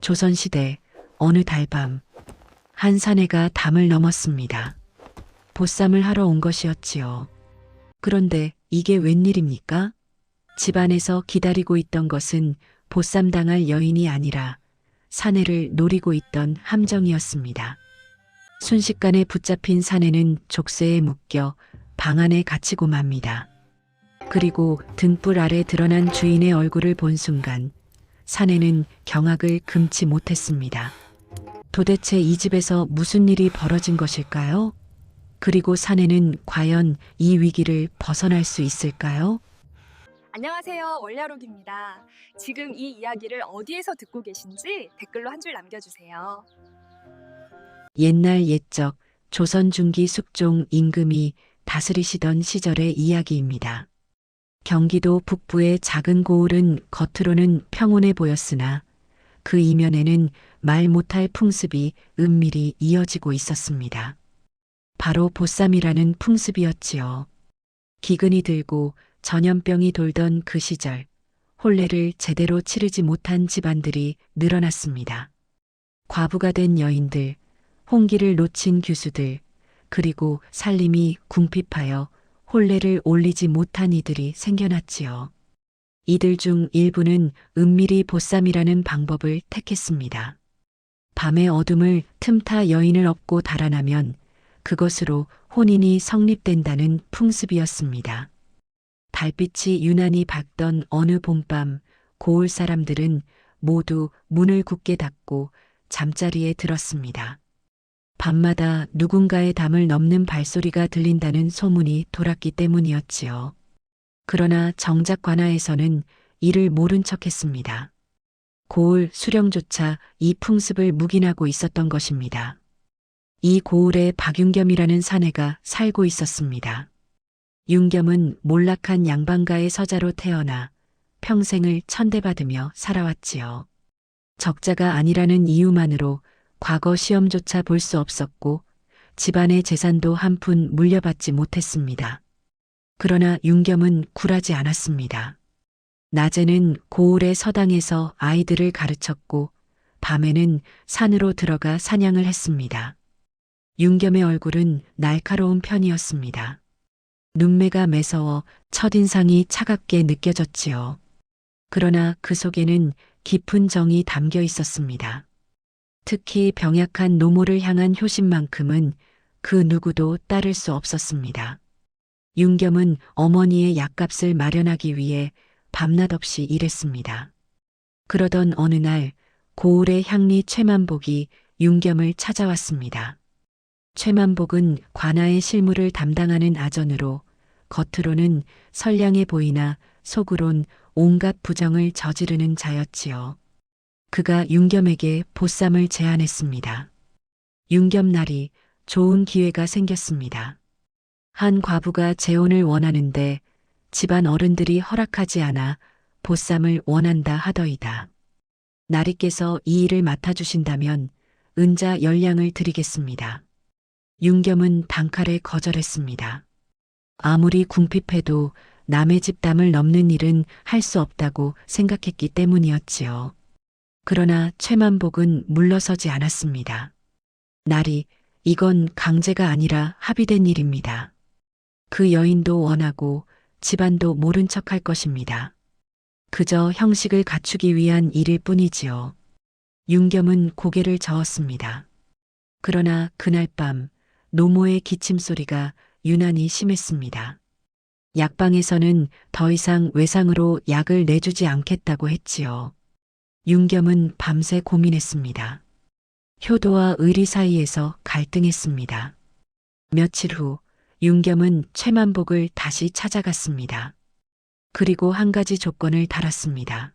조선시대 어느 달밤 한 사내가 담을 넘었습니다. 보쌈을 하러 온 것이었지요. 그런데 이게 웬일입니까? 집안에서 기다리고 있던 것은 보쌈 당할 여인이 아니라 사내를 노리고 있던 함정이었습니다. 순식간에 붙잡힌 사내는 족쇄에 묶여 방 안에 갇히고 맙니다. 그리고 등불 아래 드러난 주인의 얼굴을 본 순간 사내는 경악을 금치 못했습니다. 도대체 이 집에서 무슨 일이 벌어진 것일까요? 그리고 사내는 과연 이 위기를 벗어날 수 있을까요? 안녕하세요. 월야록입니다. 지금 이 이야기를 어디에서 듣고 계신지 댓글로 한 줄 남겨주세요. 옛날 옛적 조선 중기 숙종 임금이 다스리시던 시절의 이야기입니다. 경기도 북부의 작은 고을은 겉으로는 평온해 보였으나 그 이면에는 말 못할 풍습이 은밀히 이어지고 있었습니다. 바로 보쌈이라는 풍습이었지요. 기근이 들고 전염병이 돌던 그 시절 혼례를 제대로 치르지 못한 집안들이 늘어났습니다. 과부가 된 여인들, 홍기를 놓친 교수들, 그리고 살림이 궁핍하여 혼례를 올리지 못한 이들이 생겨났지요. 이들 중 일부는 은밀히 보쌈이라는 방법을 택했습니다. 밤의 어둠을 틈타 여인을 업고 달아나면 그것으로 혼인이 성립된다는 풍습이었습니다. 달빛이 유난히 밝던 어느 봄밤 고을 사람들은 모두 문을 굳게 닫고 잠자리에 들었습니다. 밤마다 누군가의 담을 넘는 발소리가 들린다는 소문이 돌았기 때문이었지요. 그러나 정작 관아에서는 이를 모른 척했습니다. 고을 수령조차 이 풍습을 묵인하고 있었던 것입니다. 이 고을에 박윤겸이라는 사내가 살고 있었습니다. 윤겸은 몰락한 양반가의 서자로 태어나 평생을 천대받으며 살아왔지요. 적자가 아니라는 이유만으로 과거 시험조차 볼 수 없었고 집안의 재산도 한 푼 물려받지 못했습니다. 그러나 윤겸은 굴하지 않았습니다. 낮에는 고을의 서당에서 아이들을 가르쳤고 밤에는 산으로 들어가 사냥을 했습니다. 윤겸의 얼굴은 날카로운 편이었습니다. 눈매가 매서워 첫인상이 차갑게 느껴졌지요. 그러나 그 속에는 깊은 정이 담겨 있었습니다. 특히 병약한 노모를 향한 효심만큼은 그 누구도 따를 수 없었습니다. 윤겸은 어머니의 약값을 마련하기 위해 밤낮 없이 일했습니다. 그러던 어느 날 고을의 향리 최만복이 윤겸을 찾아왔습니다. 최만복은 관아의 실무를 담당하는 아전으로 겉으로는 선량해 보이나 속으론 온갖 부정을 저지르는 자였지요. 그가 윤겸에게 보쌈을 제안했습니다. 윤겸날이 좋은 기회가 생겼습니다. 한 과부가 재혼을 원하는데 집안 어른들이 허락하지 않아 보쌈을 원한다 하더이다. 나리께서 이 일을 맡아주신다면 은자 10량을 드리겠습니다. 윤겸은 단칼에 거절했습니다. 아무리 궁핍해도 남의 집 담을 넘는 일은 할 수 없다고 생각했기 때문이었지요. 그러나 최만복은 물러서지 않았습니다. 나리, 이건 강제가 아니라 합의된 일입니다. 그 여인도 원하고 집안도 모른 척할 것입니다. 그저 형식을 갖추기 위한 일일 뿐이지요. 윤겸은 고개를 저었습니다. 그러나 그날 밤 노모의 기침 소리가 유난히 심했습니다. 약방에서는 더 이상 외상으로 약을 내주지 않겠다고 했지요. 윤겸은 밤새 고민했습니다. 효도와 의리 사이에서 갈등했습니다. 며칠 후 윤겸은 최만복을 다시 찾아갔습니다. 그리고 한 가지 조건을 달았습니다.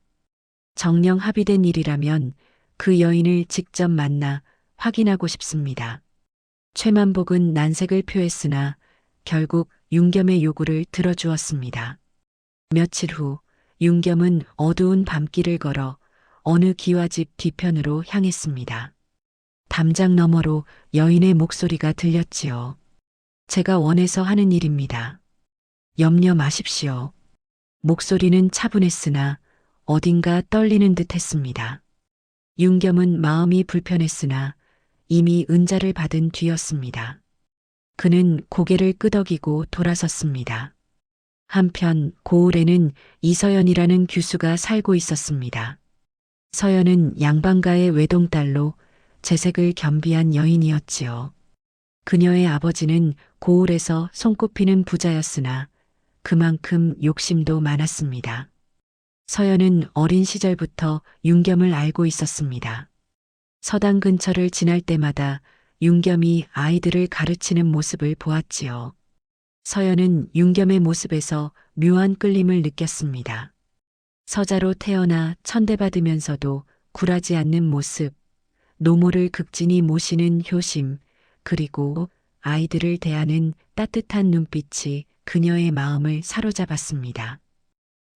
정령 합의된 일이라면 그 여인을 직접 만나 확인하고 싶습니다. 최만복은 난색을 표했으나 결국 윤겸의 요구를 들어주었습니다. 며칠 후 윤겸은 어두운 밤길을 걸어 어느 기와집 뒤편으로 향했습니다. 담장 너머로 여인의 목소리가 들렸지요. 제가 원해서 하는 일입니다. 염려 마십시오. 목소리는 차분했으나 어딘가 떨리는 듯 했습니다. 윤겸은 마음이 불편했으나 이미 은자를 받은 뒤였습니다. 그는 고개를 끄덕이고 돌아섰습니다. 한편 고을에는 이서연이라는 규수가 살고 있었습니다. 서연은 양반가의 외동딸로 재색을 겸비한 여인이었지요. 그녀의 아버지는 고을에서 손꼽히는 부자였으나 그만큼 욕심도 많았습니다. 서연은 어린 시절부터 윤겸을 알고 있었습니다. 서당 근처를 지날 때마다 윤겸이 아이들을 가르치는 모습을 보았지요. 서연은 윤겸의 모습에서 묘한 끌림을 느꼈습니다. 서자로 태어나 천대받으면서도 굴하지 않는 모습, 노모를 극진히 모시는 효심, 그리고 아이들을 대하는 따뜻한 눈빛이 그녀의 마음을 사로잡았습니다.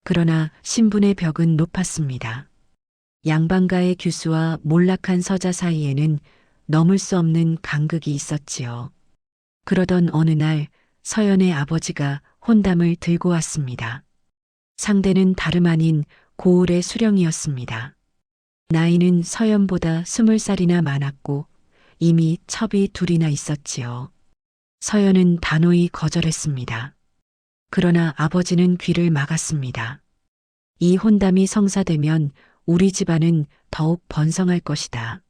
그러나 신분의 벽은 높았습니다. 양반가의 규수와 몰락한 서자 사이에는 넘을 수 없는 간극이 있었지요. 그러던 어느 날 서연의 아버지가 혼담을 들고 왔습니다. 상대는 다름 아닌 고을의 수령이었습니다. 나이는 서연보다 20살이나 많았고 이미 첩이 둘이나 있었지요. 서연은 단호히 거절했습니다. 그러나 아버지는 귀를 막았습니다. 이 혼담이 성사되면 우리 집안은 더욱 번성할 것이다.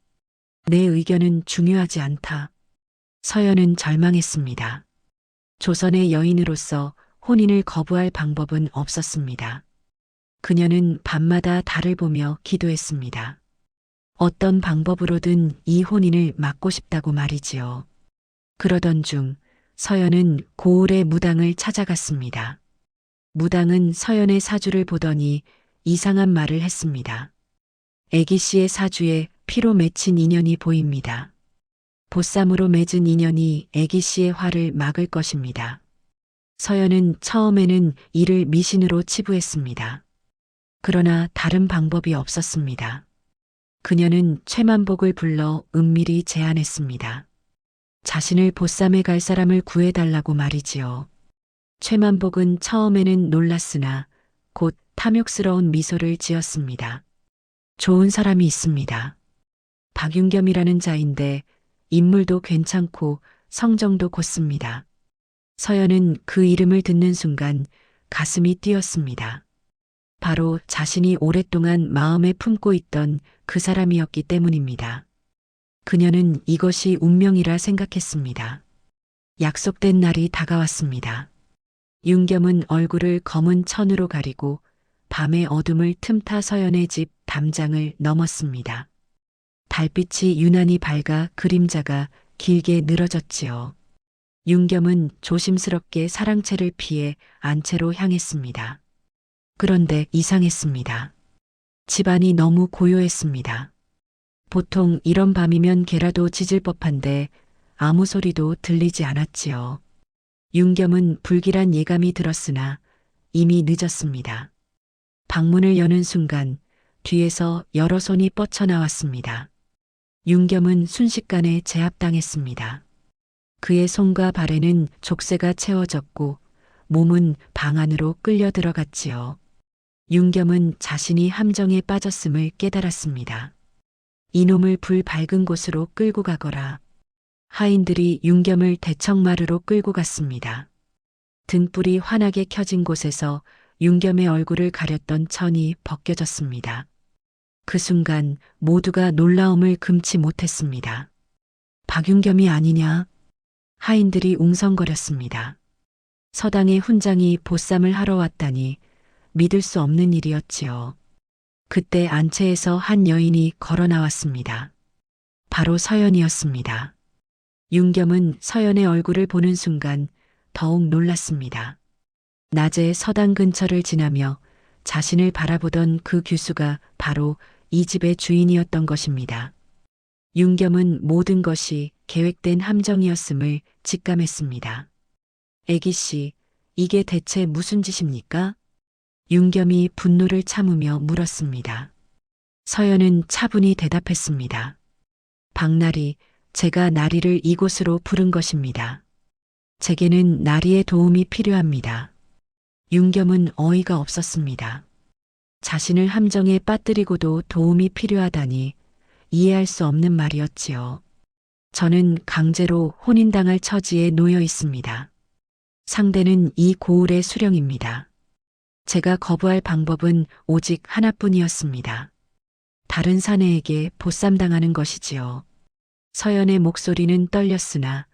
내 의견은 중요하지 않다. 서연은 절망했습니다. 조선의 여인으로서 혼인을 거부할 방법은 없었습니다. 그녀는 밤마다 달을 보며 기도했습니다. 어떤 방법으로든 이 혼인을 막고 싶다고 말이지요. 그러던 중 서연은 고을의 무당을 찾아갔습니다. 무당은 서연의 사주를 보더니 이상한 말을 했습니다. 애기 씨의 사주에 피로 맺힌 인연이 보입니다. 보쌈으로 맺은 인연이 애기 씨의 화를 막을 것입니다. 서연은 처음에는 이를 미신으로 치부했습니다. 그러나 다른 방법이 없었습니다. 그녀는 최만복을 불러 은밀히 제안했습니다. 자신을 보쌈에 갈 사람을 구해달라고 말이지요. 최만복은 처음에는 놀랐으나 곧 탐욕스러운 미소를 지었습니다. 좋은 사람이 있습니다. 박윤겸이라는 자인데 인물도 괜찮고 성정도 곧습니다. 서연은 그 이름을 듣는 순간 가슴이 뛰었습니다. 바로 자신이 오랫동안 마음에 품고 있던 그 사람이었기 때문입니다. 그녀는 이것이 운명이라 생각했습니다. 약속된 날이 다가왔습니다. 윤겸은 얼굴을 검은 천으로 가리고 밤의 어둠을 틈타 서연의 집 담장을 넘었습니다. 달빛이 유난히 밝아 그림자가 길게 늘어졌지요. 윤겸은 조심스럽게 사랑채를 피해 안채로 향했습니다. 그런데 이상했습니다. 집안이 너무 고요했습니다. 보통 이런 밤이면 개라도 짖을 법한데 아무 소리도 들리지 않았지요. 윤겸은 불길한 예감이 들었으나 이미 늦었습니다. 방문을 여는 순간 뒤에서 여러 손이 뻗쳐나왔습니다. 윤겸은 순식간에 제압당했습니다. 그의 손과 발에는 족쇄가 채워졌고 몸은 방 안으로 끌려 들어갔지요. 윤겸은 자신이 함정에 빠졌음을 깨달았습니다. 이놈을 불 밝은 곳으로 끌고 가거라. 하인들이 윤겸을 대청마루로 끌고 갔습니다. 등불이 환하게 켜진 곳에서 윤겸의 얼굴을 가렸던 천이 벗겨졌습니다. 그 순간 모두가 놀라움을 금치 못했습니다. 박윤겸이 아니냐? 하인들이 웅성거렸습니다. 서당의 훈장이 보쌈을 하러 왔다니 믿을 수 없는 일이었지요. 그때 안채에서 한 여인이 걸어 나왔습니다. 바로 서연이었습니다. 윤겸은 서연의 얼굴을 보는 순간 더욱 놀랐습니다. 낮에 서당 근처를 지나며 자신을 바라보던 그 규수가 바로 이 집의 주인이었던 것입니다. 윤겸은 모든 것이 계획된 함정이었음을 직감했습니다. 애기 씨, 이게 대체 무슨 짓입니까? 윤겸이 분노를 참으며 물었습니다. 서연은 차분히 대답했습니다. 박나리, 제가 나리를 이곳으로 부른 것입니다. 제게는 나리의 도움이 필요합니다. 윤겸은 어이가 없었습니다. 자신을 함정에 빠뜨리고도 도움이 필요하다니 이해할 수 없는 말이었지요. 저는 강제로 혼인당할 처지에 놓여 있습니다. 상대는 이 고을의 수령입니다. 제가 거부할 방법은 오직 하나뿐이었습니다. 다른 사내에게 보쌈당하는 것이지요. 서연의 목소리는 떨렸으나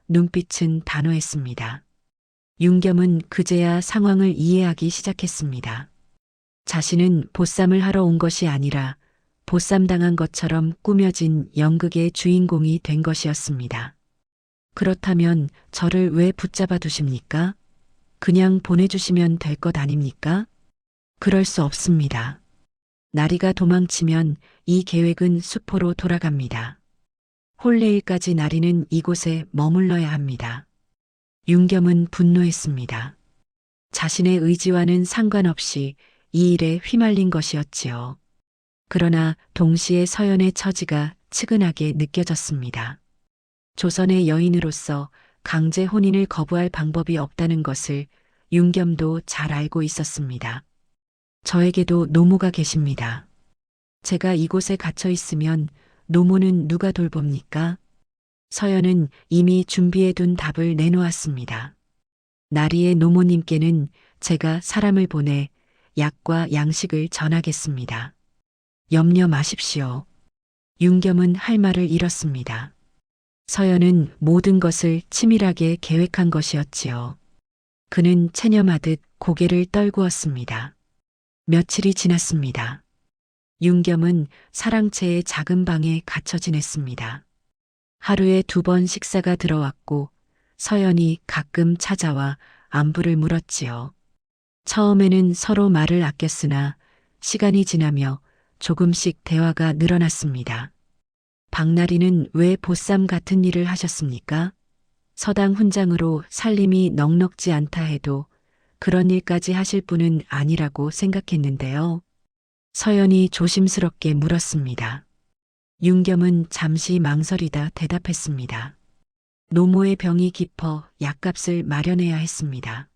눈빛은 단호했습니다. 윤겸은 그제야 상황을 이해하기 시작했습니다. 자신은 보쌈을 하러 온 것이 아니라 보쌈당한 것처럼 꾸며진 연극의 주인공이 된 것이었습니다. 그렇다면 저를 왜 붙잡아 두십니까? 그냥 보내주시면 될 것 아닙니까? 그럴 수 없습니다. 나리가 도망치면 이 계획은 수포로 돌아갑니다. 홀레일까지 나리는 이곳에 머물러야 합니다. 윤겸은 분노했습니다. 자신의 의지와는 상관없이 이 일에 휘말린 것이었지요. 그러나 동시에 서연의 처지가 측은하게 느껴졌습니다. 조선의 여인으로서 강제 혼인을 거부할 방법이 없다는 것을 윤겸도 잘 알고 있었습니다. 저에게도 노모가 계십니다. 제가 이곳에 갇혀 있으면 노모는 누가 돌봅니까? 서연은 이미 준비해둔 답을 내놓았습니다. 나리의 노모님께는 제가 사람을 보내 약과 양식을 전하겠습니다. 염려 마십시오. 윤겸은 할 말을 잃었습니다. 서연은 모든 것을 치밀하게 계획한 것이었지요. 그는 체념하듯 고개를 떨구었습니다. 며칠이 지났습니다. 윤겸은 사랑채의 작은 방에 갇혀 지냈습니다. 하루에 2번 식사가 들어왔고 서연이 가끔 찾아와 안부를 물었지요. 처음에는 서로 말을 아꼈으나 시간이 지나며 조금씩 대화가 늘어났습니다. 박나리는 왜 보쌈 같은 일을 하셨습니까? 서당 훈장으로 살림이 넉넉지 않다 해도 그런 일까지 하실 분은 아니라고 생각했는데요. 서연이 조심스럽게 물었습니다. 윤겸은 잠시 망설이다 대답했습니다. 노모의 병이 깊어 약값을 마련해야 했습니다.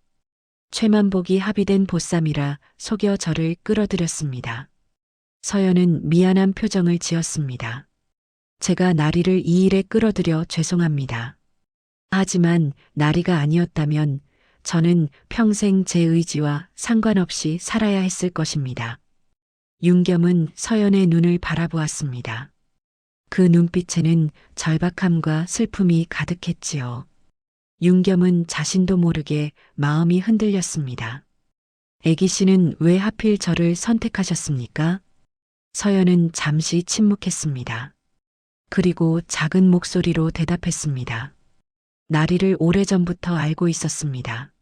최만복이 합의된 보쌈이라 속여 저를 끌어들였습니다. 서연은 미안한 표정을 지었습니다. 제가 나리를 이 일에 끌어들여 죄송합니다. 하지만 나리가 아니었다면 저는 평생 제 의지와 상관없이 살아야 했을 것입니다. 윤겸은 서연의 눈을 바라보았습니다. 그 눈빛에는 절박함과 슬픔이 가득했지요. 윤겸은 자신도 모르게 마음이 흔들렸습니다. 애기 씨는 왜 하필 저를 선택하셨습니까? 서연은 잠시 침묵했습니다. 그리고 작은 목소리로 대답했습니다. 나리를 오래전부터 알고 있었습니다.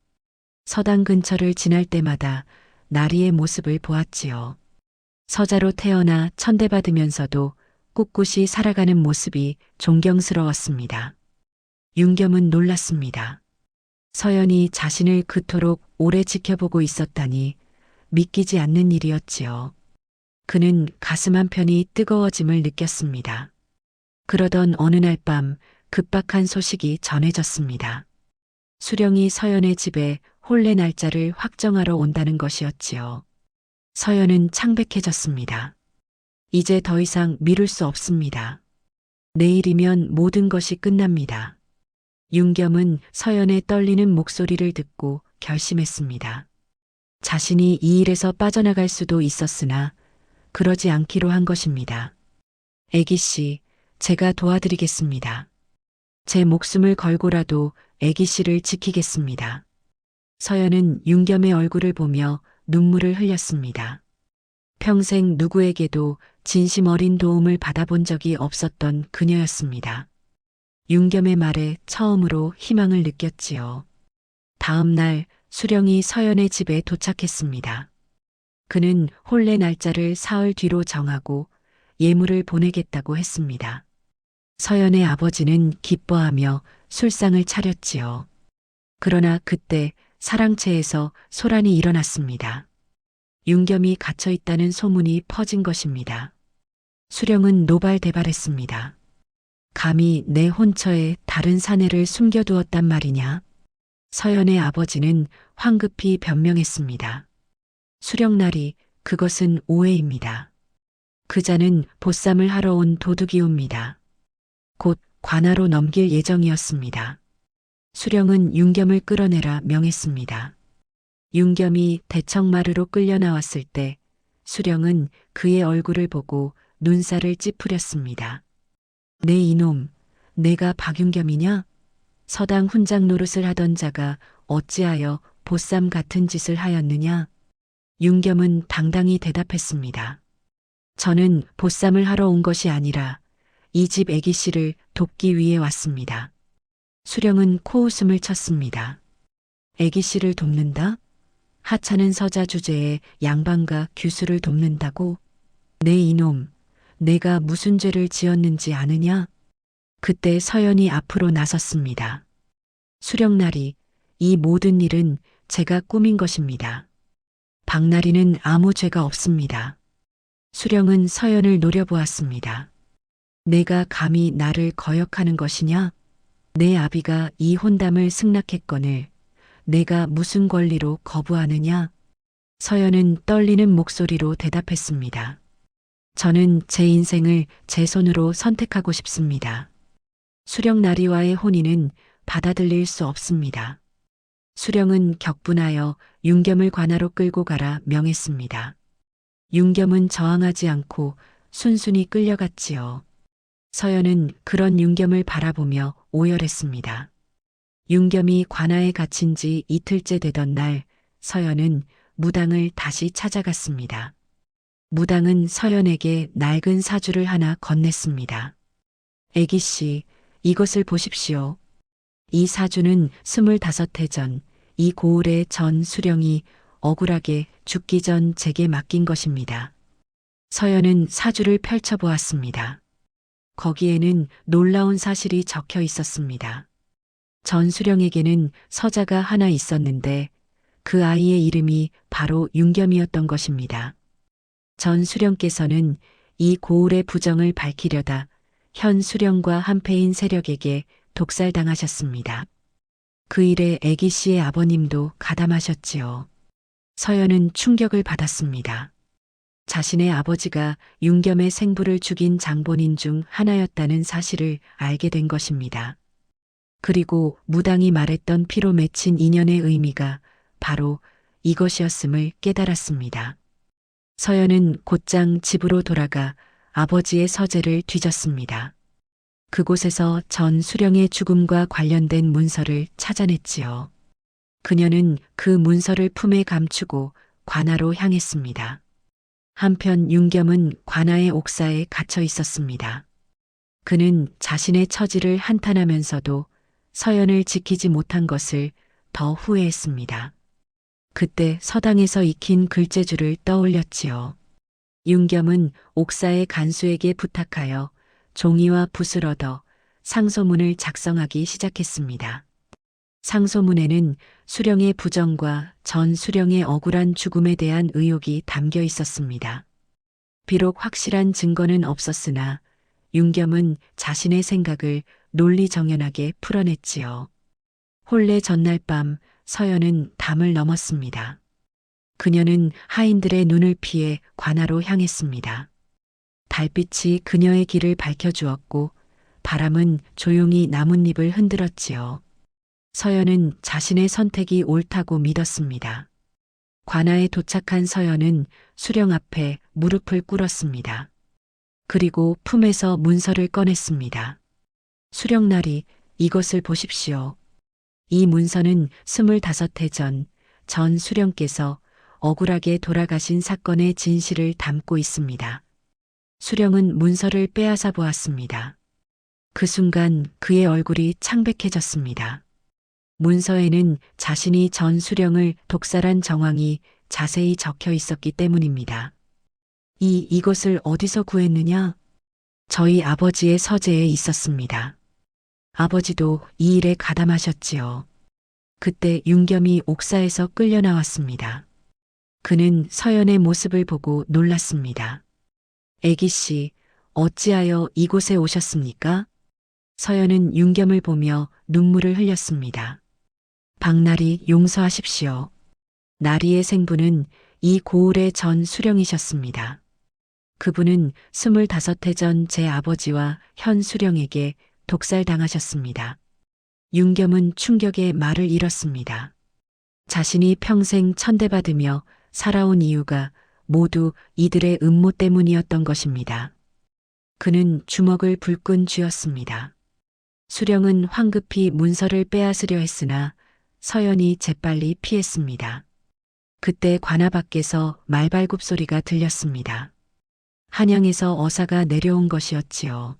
서당 근처를 지날 때마다 나리의 모습을 보았지요. 서자로 태어나 천대받으면서도 꿋꿋이 살아가는 모습이 존경스러웠습니다. 윤겸은 놀랐습니다. 서연이 자신을 그토록 오래 지켜보고 있었다니 믿기지 않는 일이었지요. 그는 가슴 한편이 뜨거워짐을 느꼈습니다. 그러던 어느 날 밤 급박한 소식이 전해졌습니다. 수령이 서연의 집에 혼례 날짜를 확정하러 온다는 것이었지요. 서연은 창백해졌습니다. 이제 더 이상 미룰 수 없습니다. 내일이면 모든 것이 끝납니다. 윤겸은 서연의 떨리는 목소리를 듣고 결심했습니다. 자신이 이 일에서 빠져나갈 수도 있었으나 그러지 않기로 한 것입니다. 애기 씨, 제가 도와드리겠습니다. 제 목숨을 걸고라도 애기 씨를 지키겠습니다. 서연은 윤겸의 얼굴을 보며 눈물을 흘렸습니다. 평생 누구에게도 진심 어린 도움을 받아본 적이 없었던 그녀였습니다. 윤겸의 말에 처음으로 희망을 느꼈지요. 다음 날 수령이 서연의 집에 도착했습니다. 그는 혼례 날짜를 사흘 뒤로 정하고 예물을 보내겠다고 했습니다. 서연의 아버지는 기뻐하며 술상을 차렸지요. 그러나 그때 사랑채에서 소란이 일어났습니다. 윤겸이 갇혀 있다는 소문이 퍼진 것입니다. 수령은 노발대발했습니다. 감히 내 혼처에 다른 사내를 숨겨두었단 말이냐? 서연의 아버지는 황급히 변명했습니다. 수령날이 그것은 오해입니다. 그자는 보쌈을 하러 온 도둑이옵니다. 곧 관하로 넘길 예정이었습니다. 수령은 윤겸을 끌어내라 명했습니다. 윤겸이 대청마루로 끌려 나왔을 때 수령은 그의 얼굴을 보고 눈살을 찌푸렸습니다. 내 이놈, 내가 박윤겸이냐? 서당 훈장 노릇을 하던 자가 어찌하여 보쌈 같은 짓을 하였느냐? 윤겸은 당당히 대답했습니다. 저는 보쌈을 하러 온 것이 아니라 이 집 애기 씨를 돕기 위해 왔습니다. 수령은 코웃음을 쳤습니다. 애기 씨를 돕는다? 하찮은 서자 주제에 양반과 규수를 돕는다고? 내 이놈, 내가 무슨 죄를 지었는지 아느냐? 그때 서연이 앞으로 나섰습니다. 수령날이, 이 모든 일은 제가 꾸민 것입니다. 박나리는 아무 죄가 없습니다. 수령은 서연을 노려보았습니다. 내가 감히 나를 거역하는 것이냐? 내 아비가 이 혼담을 승낙했거늘 내가 무슨 권리로 거부하느냐? 서연은 떨리는 목소리로 대답했습니다. 저는 제 인생을 제 손으로 선택하고 싶습니다. 수령나리와의 혼인은 받아들일 수 없습니다. 수령은 격분하여 윤겸을 관하로 끌고 가라 명했습니다. 윤겸은 저항하지 않고 순순히 끌려갔지요. 서연은 그런 윤겸을 바라보며 오열했습니다. 윤겸이 관아에 갇힌 지 이틀째 되던 날 서연은 무당을 다시 찾아갔습니다. 무당은 서연에게 낡은 사주를 하나 건넸습니다. 애기 씨, 이것을 보십시오. 이 사주는 25해 전 이 고을의 전 수령이 억울하게 죽기 전 제게 맡긴 것입니다. 서연은 사주를 펼쳐보았습니다. 거기에는 놀라운 사실이 적혀 있었습니다. 전 수령에게는 서자가 하나 있었는데 그 아이의 이름이 바로 윤겸이었던 것입니다. 전 수령께서는 이 고을의 부정을 밝히려다 현 수령과 한패인 세력에게 독살당하셨습니다. 그 일에 애기 씨의 아버님도 가담하셨지요. 서연은 충격을 받았습니다. 자신의 아버지가 윤겸의 생부를 죽인 장본인 중 하나였다는 사실을 알게 된 것입니다. 그리고 무당이 말했던 피로 맺힌 인연의 의미가 바로 이것이었음을 깨달았습니다. 서연은 곧장 집으로 돌아가 아버지의 서재를 뒤졌습니다. 그곳에서 전 수령의 죽음과 관련된 문서를 찾아냈지요. 그녀는 그 문서를 품에 감추고 관아로 향했습니다. 한편 윤겸은 관아의 옥사에 갇혀 있었습니다. 그는 자신의 처지를 한탄하면서도 서연을 지키지 못한 것을 더 후회했습니다. 그때 서당에서 익힌 글재주를 떠올렸지요. 윤겸은 옥사의 간수에게 부탁하여 종이와 붓을 얻어 상소문을 작성하기 시작했습니다. 상소문에는 수령의 부정과 전 수령의 억울한 죽음에 대한 의혹이 담겨 있었습니다. 비록 확실한 증거는 없었으나 윤겸은 자신의 생각을 논리정연하게 풀어냈지요. 혼례 전날 밤 서연은 담을 넘었습니다. 그녀는 하인들의 눈을 피해 관아로 향했습니다. 달빛이 그녀의 길을 밝혀주었고 바람은 조용히 나뭇잎을 흔들었지요. 서연은 자신의 선택이 옳다고 믿었습니다. 관아에 도착한 서연은 수령 앞에 무릎을 꿇었습니다. 그리고 품에서 문서를 꺼냈습니다. 수령날이, 이것을 보십시오. 이 문서는 25해 전 수령께서 억울하게 돌아가신 사건의 진실을 담고 있습니다. 수령은 문서를 빼앗아 보았습니다. 그 순간 그의 얼굴이 창백해졌습니다. 문서에는 자신이 전 수령을 독살한 정황이 자세히 적혀 있었기 때문입니다. 이것을 어디서 구했느냐? 저희 아버지의 서재에 있었습니다. 아버지도 이 일에 가담하셨지요. 그때 윤겸이 옥사에서 끌려 나왔습니다. 그는 서연의 모습을 보고 놀랐습니다. 애기 씨, 어찌하여 이곳에 오셨습니까? 서연은 윤겸을 보며 눈물을 흘렸습니다. 박나리 용서하십시오. 나리의 생부는 이 고을의 전 수령이셨습니다. 그분은 25해 전 제 아버지와 현 수령에게 독살당하셨습니다. 윤겸은 충격에 말을 잃었습니다. 자신이 평생 천대받으며 살아온 이유가 모두 이들의 음모 때문이었던 것입니다. 그는 주먹을 불끈 쥐었습니다. 수령은 황급히 문서를 빼앗으려 했으나 서연이 재빨리 피했습니다. 그때 관아 밖에서 말발굽 소리가 들렸습니다. 한양에서 어사가 내려온 것이었지요.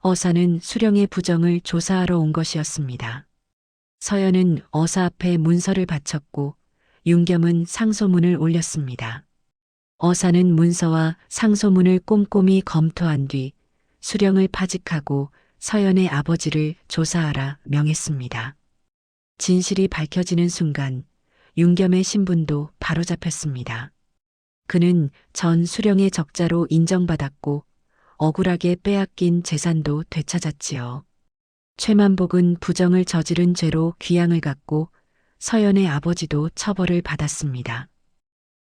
어사는 수령의 부정을 조사하러 온 것이었습니다. 서연은 어사 앞에 문서를 바쳤고 윤겸은 상소문을 올렸습니다. 어사는 문서와 상소문을 꼼꼼히 검토한 뒤 수령을 파직하고 서연의 아버지를 조사하라 명했습니다. 진실이 밝혀지는 순간 윤겸의 신분도 바로잡혔습니다. 그는 전 수령의 적자로 인정받았고 억울하게 빼앗긴 재산도 되찾았지요. 최만복은 부정을 저지른 죄로 귀양을 갔고 서연의 아버지도 처벌을 받았습니다.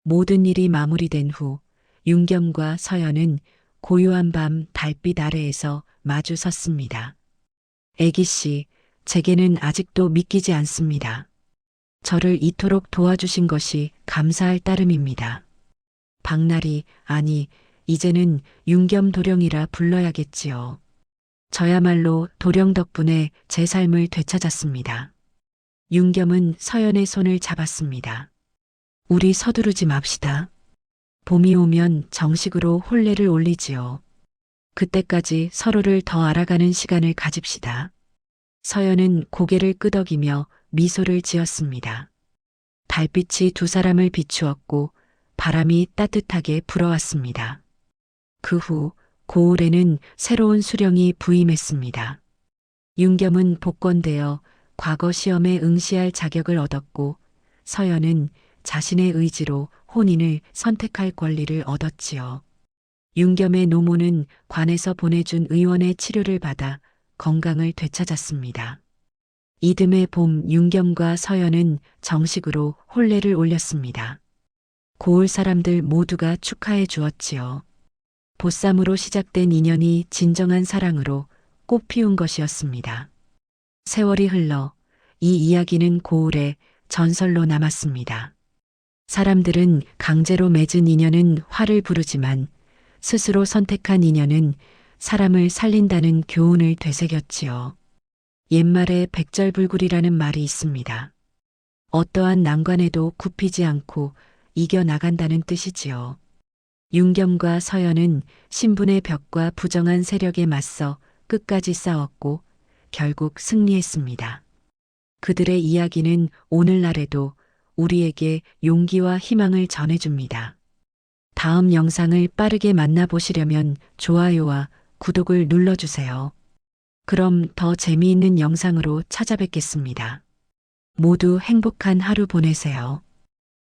모든 일이 마무리된 후 윤겸과 서연은 고요한 밤 달빛 아래에서 마주 섰습니다. 애기씨, 제게는 아직도 믿기지 않습니다. 저를 이토록 도와주신 것이 감사할 따름입니다. 박나리, 아니, 이제는 윤겸 도령이라 불러야겠지요. 저야말로 도령 덕분에 제 삶을 되찾았습니다. 윤겸은 서연의 손을 잡았습니다. 우리 서두르지 맙시다. 봄이 오면 정식으로 혼례를 올리지요. 그때까지 서로를 더 알아가는 시간을 가집시다. 서연은 고개를 끄덕이며 미소를 지었습니다. 달빛이 두 사람을 비추었고 바람이 따뜻하게 불어왔습니다. 그 후 고을에는 새로운 수령이 부임했습니다. 윤겸은 복권되어 과거 시험에 응시할 자격을 얻었고 서연은 자신의 의지로 혼인을 선택할 권리를 얻었지요. 윤겸의 노모는 관에서 보내준 의원의 치료를 받아 건강을 되찾았습니다. 이듬해 봄 윤겸과 서연은 정식으로 혼례를 올렸습니다. 고을 사람들 모두가 축하해 주었지요. 보쌈으로 시작된 인연이 진정한 사랑으로 꽃피운 것이었습니다. 세월이 흘러 이 이야기는 고을의 전설로 남았습니다. 사람들은 강제로 맺은 인연은 화를 부르지만 스스로 선택한 인연은 사람을 살린다는 교훈을 되새겼지요. 옛말에 백절불굴이라는 말이 있습니다. 어떠한 난관에도 굽히지 않고 이겨나간다는 뜻이지요. 윤겸과 서연은 신분의 벽과 부정한 세력에 맞서 끝까지 싸웠고 결국 승리했습니다. 그들의 이야기는 오늘날에도 우리에게 용기와 희망을 전해줍니다. 다음 영상을 빠르게 만나보시려면 좋아요와 구독을 눌러주세요. 그럼 더 재미있는 영상으로 찾아뵙겠습니다. 모두 행복한 하루 보내세요.